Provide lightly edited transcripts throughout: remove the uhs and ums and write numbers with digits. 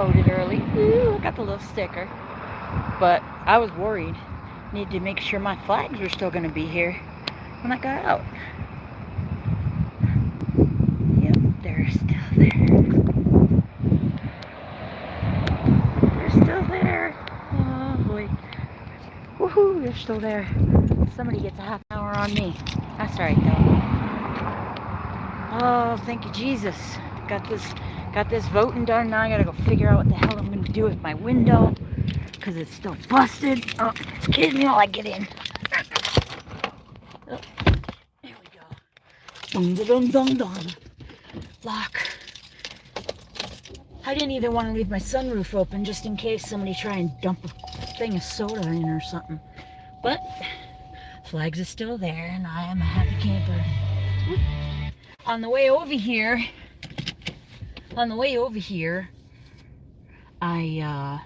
Voted early. Ooh, I got the little sticker. But I was worried. Need to make sure my flags were still going to be here when I got out. Yep, they're still there. They're still there. Oh boy. Woohoo, they're still there. Somebody gets a half an hour on me. That's right though. Oh, thank you, Jesus. Got this voting done. Now I gotta go figure out what the hell I'm gonna do with my window. Because it's still busted. Oh, excuse me while I get in. Oh, there we go. Dun dun dun dun. Lock. I didn't even want to leave my sunroof open just in case somebody try and dump a thing of soda in or something. But flags are still there and I am a happy camper. On the way over here, I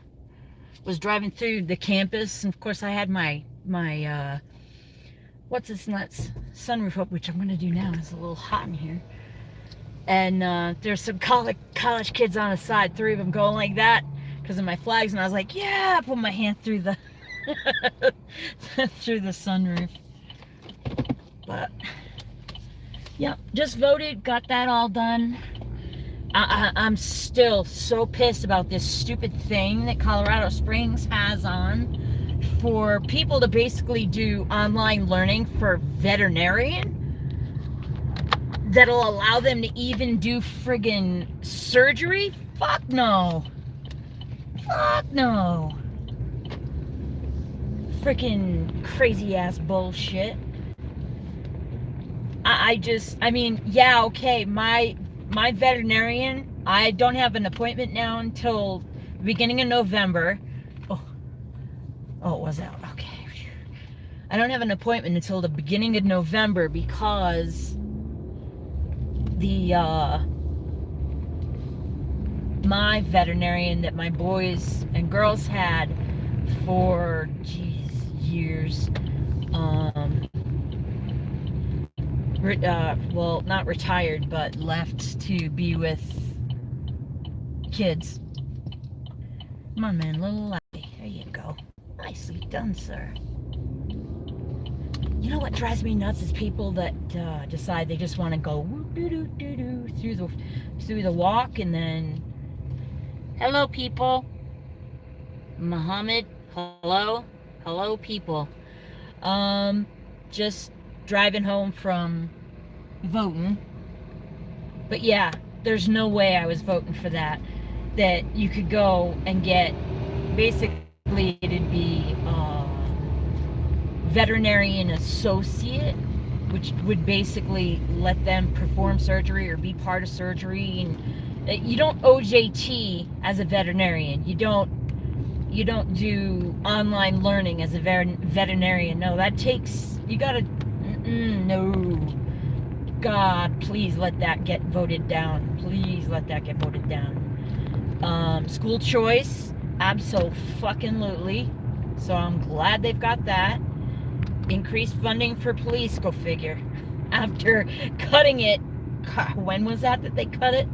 was driving through the campus, and of course I had my what's this nuts sunroof up, which I'm gonna do now. It's a little hot in here. And there's some college kids on the side, 3 of them going like that because of my flags, and I was like, yeah, I put my hand through the through the sunroof. But yeah, just voted, got that all done. I'm still so pissed about this stupid thing that Colorado Springs has on for people to basically do online learning for veterinarian that'll allow them to even do friggin' surgery. Fuck no. Fuck no. Freaking crazy ass bullshit. I mean, yeah, okay, my veterinarian, I don't have an appointment now until the beginning of November. Oh, it was out. Okay. I don't have an appointment until the beginning of November because my veterinarian that my boys and girls had for years, well, not retired, but left to be with kids. Come on, man, little laddie. There you go. Nicely done, sir. You know what drives me nuts is people that decide they just want to go woo-doo-doo-doo-doo through the walk, and then, hello, people. Muhammad, hello people. Just driving home from voting. But yeah, there's no way I was voting for that you could go and get, basically it'd be veterinarian associate, which would basically let them perform surgery or be part of surgery. And you don't OJT as a veterinarian. You don't do online learning as a veterinarian. No, that takes, you gotta, no. God, please let that get voted down. Please let that get voted down. School choice, abso-fucking-lutely. So I'm glad they've got that. Increased funding for police, go figure. After cutting it, God, when was that they cut it?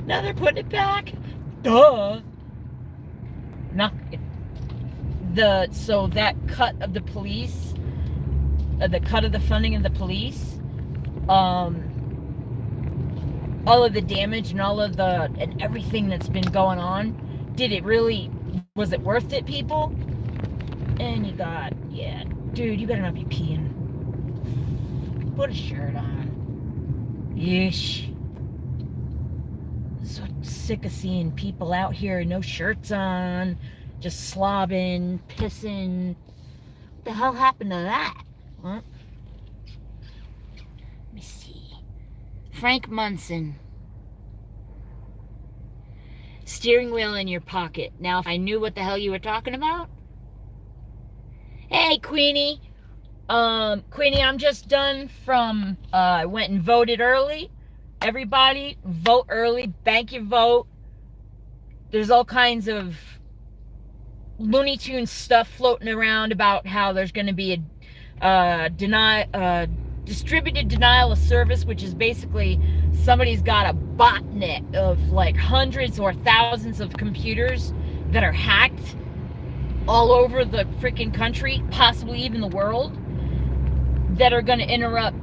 Now they're putting it back. Duh. Not so that cut of the police, the cut of the funding of the police, all of the damage and and everything that's been going on, was it worth it, people? And you got, yeah, dude, you better not be peeing. Put a shirt on. Yeesh. So sick of seeing people out here, no shirts on, just slobbing, pissing. What the hell happened to that? Huh? Let me see. Frank Munson. Steering wheel in your pocket. Now, if I knew what the hell you were talking about. Hey, Queenie. Queenie, I'm just done from, I went and voted early. Everybody, vote early, bank your vote. There's all kinds of Looney Tunes stuff floating around about how there's going to be a distributed denial of service, which is basically somebody's got a botnet of like hundreds or thousands of computers that are hacked all over the freaking country, possibly even the world, that are going to interrupt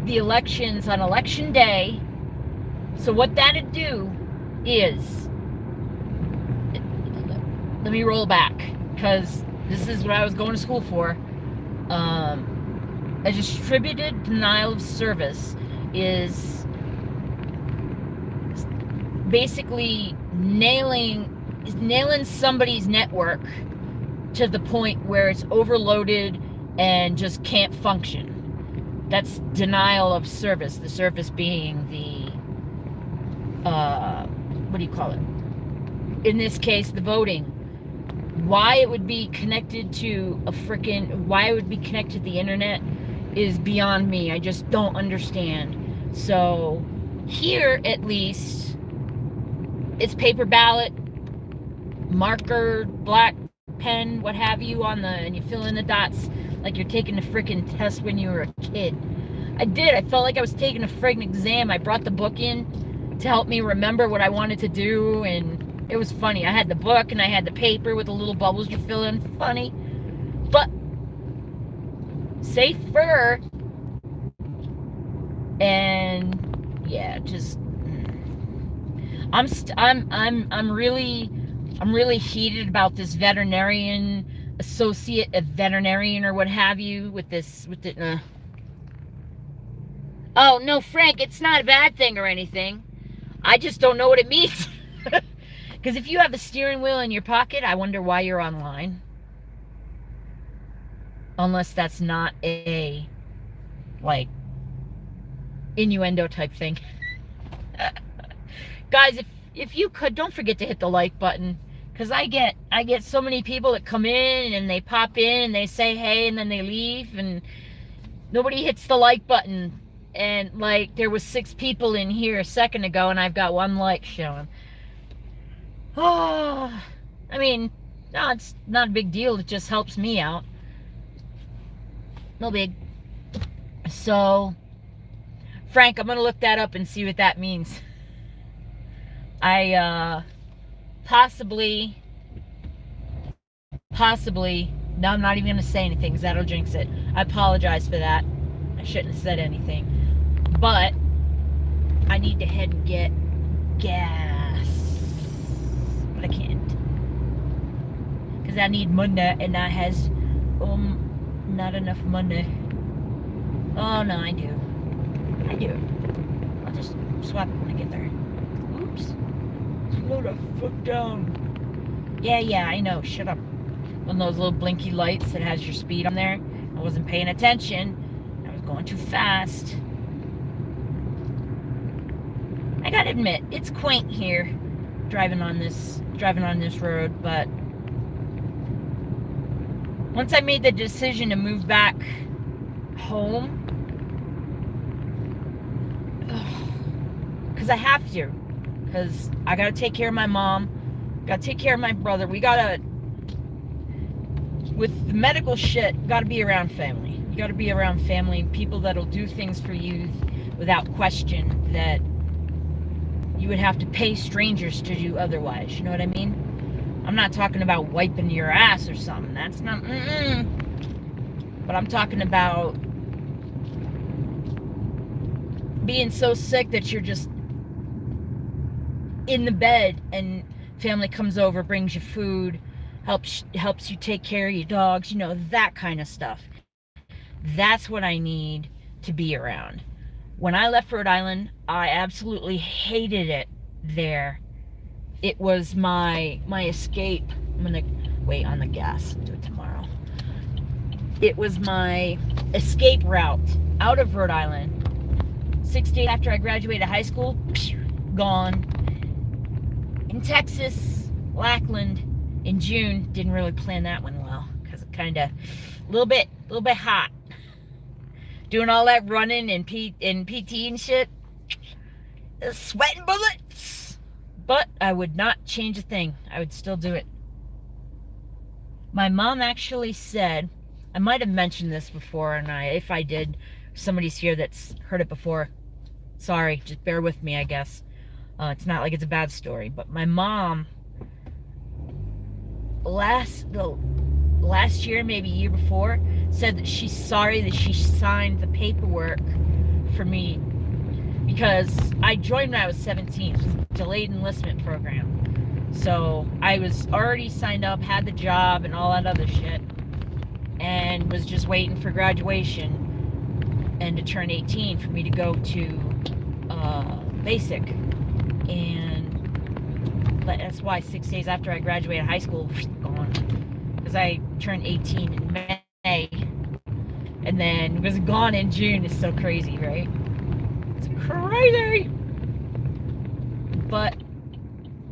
the elections on election day. So what that'd do is, let me roll back, because this is what I was going to school for. A distributed denial of service is basically nailing somebody's network to the point where it's overloaded and just can't function. That's denial of service. The service being the, what do you call it? In this case, the voting. Why it would be connected to why it would be connected to the internet is beyond me. I just don't understand. So here, at least, it's paper ballot, marker, black pen, what have you, and you fill in the dots like you're taking a freaking test when you were a kid. I did. I felt like I was taking a freaking exam. I brought the book in to help me remember what I wanted to do, and it was funny. I had the book and I had the paper with the little bubbles you fill in. Funny, but safer. And yeah, just I'm really heated about this veterinarian, associate of veterinarian or what have you, with the oh no, Frank, it's not a bad thing or anything. I just don't know what it means. Because if you have a steering wheel in your pocket, I wonder why you're online. Unless that's not a, like, innuendo type thing. Guys, if you could, don't forget to hit the like button. Because I get so many people that come in and they pop in and they say hey and then they leave and nobody hits the like button. And like there was 6 people in here a second ago and I've got 1 like showing. Oh, I mean, no, it's not a big deal. It just helps me out. No big. So, Frank, I'm going to look that up and see what that means. I, possibly, no, I'm not even going to say anything because that'll jinx it. I apologize for that. I shouldn't have said anything. But, I need to head and get gas. But I can't. Because I need money and I has, not enough money. Oh, no, I do. I'll just swap it when I get there. Oops. Slow the fuck down. Yeah, I know. Shut up. One of those little blinky lights that has your speed on there. I wasn't paying attention. I was going too fast. I gotta admit, it's quaint here, driving on this road, but once I made the decision to move back home, because I have to, because I gotta take care of my mom, gotta take care of my brother. We gotta, with the medical shit, gotta be around family. You gotta be around family, people that'll do things for you without question that you would have to pay strangers to do otherwise. You know what I mean? I'm not talking about wiping your ass or something. That's not, But I'm talking about being so sick that you're just in the bed and family comes over, brings you food, helps you take care of your dogs, you know, that kind of stuff. That's what I need to be around. When I left Rhode Island, I absolutely hated it there. It was my escape. I'm gonna wait on the gas, do it tomorrow. It was my escape route out of Rhode Island. 6 days after I graduated high school, gone. In Texas, Lackland, in June. Didn't really plan that one well, because it kind of, a little bit hot. Doing all that running and PT and shit. Sweating bullets. But I would not change a thing. I would still do it. My mom actually said, I might have mentioned this before, and if I did, somebody's here that's heard it before. Sorry, just bear with me, I guess. It's not like it's a bad story, but my mom last year, maybe year before, said that she's sorry that she signed the paperwork for me because I joined when I was 17. It was a delayed enlistment program. So I was already signed up, had the job and all that other shit, and was just waiting for graduation and to turn 18 for me to go to basic. And that's why 6 days after I graduated high school, gone. Because I turned 18 in May and then was gone in June. It's so crazy, right? It's crazy. But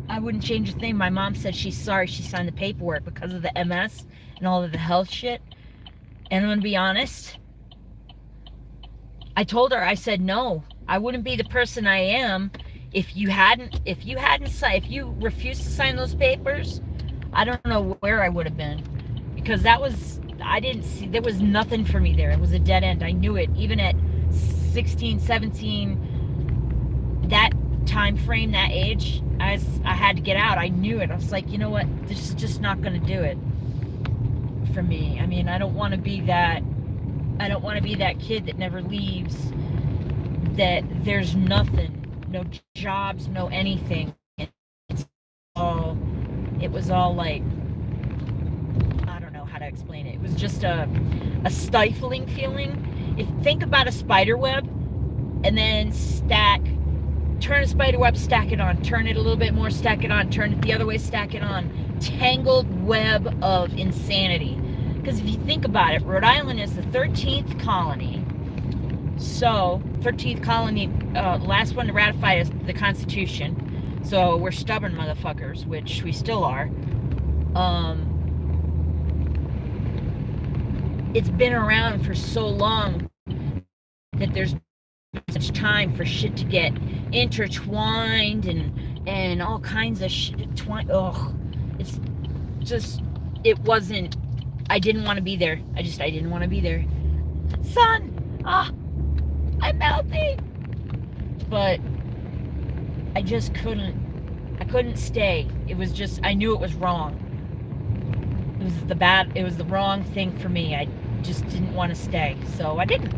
I wouldn't change a thing. My mom said she's sorry she signed the paperwork because of the MS and all of the health shit. And I'm gonna be honest, I told her, I said, no, I wouldn't be the person I am if you refused to sign those papers. I don't know where I would have been, because there was nothing for me there. It was a dead end. I knew it. Even at 16, 17, that time frame, that age, I had to get out. I knew it. I was like, you know what? This is just not going to do it for me. I mean, I don't want to be that kid that never leaves, that there's nothing, no jobs, no anything. It was all like, I don't know how to explain it. It was just a stifling feeling. Think about a spider web and then turn a spider web, stack it on, turn it a little bit more, stack it on, turn it the other way, stack it on. Tangled web of insanity. Because if you think about it, Rhode Island is the 13th colony. So, 13th colony, last one to ratify is the Constitution. So, we're stubborn motherfuckers, which we still are. It's been around for so long that there's such time for shit to get intertwined and all kinds of shit. It's just, it wasn't, I didn't want to be there. I didn't want to be there. Son, I'm melting. But I just couldn't stay. It was just, I knew it was wrong. It was the wrong thing for me. I just didn't want to stay. So I didn't.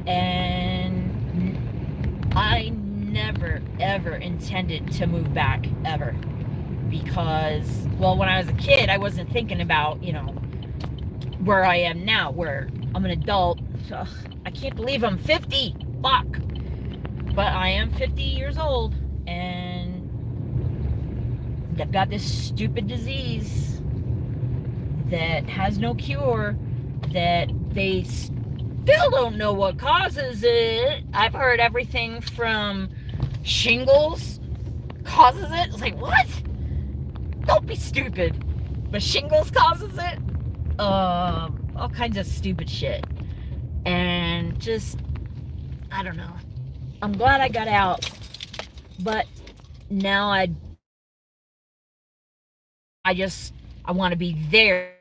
And I never, ever intended to move back, ever. Because, well, when I was a kid, I wasn't thinking about, where I am now, where I'm an adult. So I can't believe I'm 50. Fuck. But I am 50 years old, and I've got this stupid disease that has no cure, that they still don't know what causes it. I've heard everything from shingles causes it. It's like, what? Don't be stupid. But shingles causes it? All kinds of stupid shit. And just, I don't know. I'm glad I got out. But now I want to be there.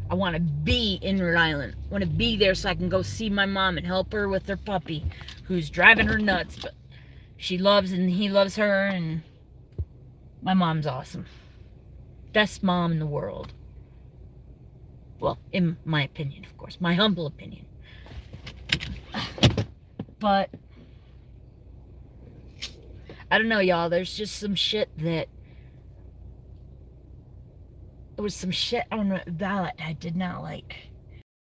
I want to be in Rhode Island. I want to be there so I can go see my mom and help her with her puppy, who's driving her nuts, but she loves and he loves her, and my mom's awesome. Best mom in the world. Well, in my opinion, of course. My humble opinion. But I don't know, y'all. There's just some shit that... There was some shit on the ballot I did not like.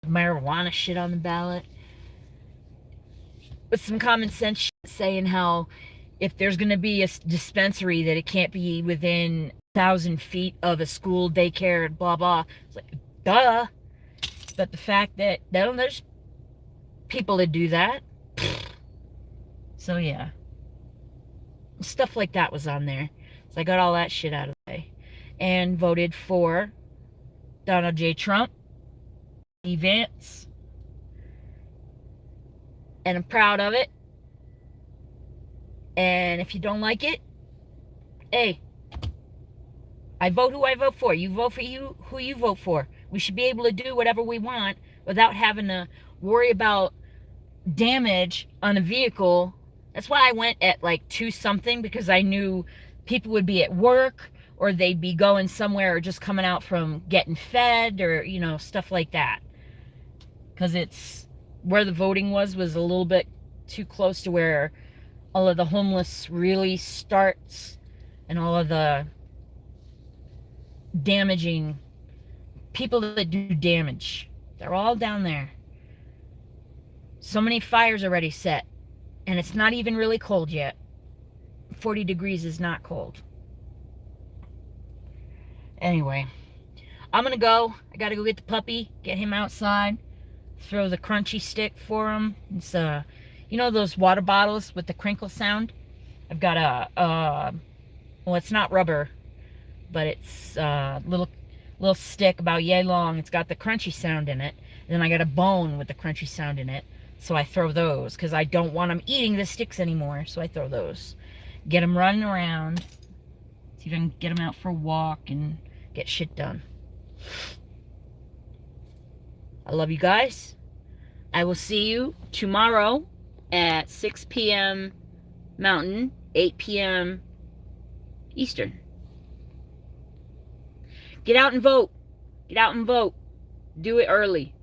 Marijuana shit on the ballot. With some common sense shit saying how if there's going to be a dispensary, that it can't be within 1,000 feet of a school, daycare, blah, blah. It's like, duh. But the fact that there's people that do that. So, yeah. Stuff like that was on there. So I got all that shit out of the way. And voted for Donald J. Trump, E. Vance. And I'm proud of it. And if you don't like it, hey, I vote who I vote for. You vote for who you vote for. We should be able to do whatever we want without having to worry about damage on a vehicle That's why I went at like 2 something, because I knew people would be at work, or they'd be going somewhere, or just coming out from getting fed, or, you know, stuff like that. Because it's where the voting was a little bit too close to where all of the homeless really starts, and all of the damaging people that do damage. They're all down there. So many fires already set, and it's not even really cold yet. 40 degrees is not cold. Anyway, I'm gonna go. I gotta go get the puppy, get him outside, throw the crunchy stick for him. It's you know those water bottles with the crinkle sound? I've got well, it's not rubber, but it's a little stick about yay long. It's got the crunchy sound in it. And then I got a bone with the crunchy sound in it. So I throw those because I don't want them eating the sticks anymore. So I throw those. Get them running around. See if I can get them out for a walk and get shit done. I love you guys. I will see you tomorrow at 6 p.m. Mountain, 8 p.m. Eastern. Get out and vote. Get out and vote. Do it early.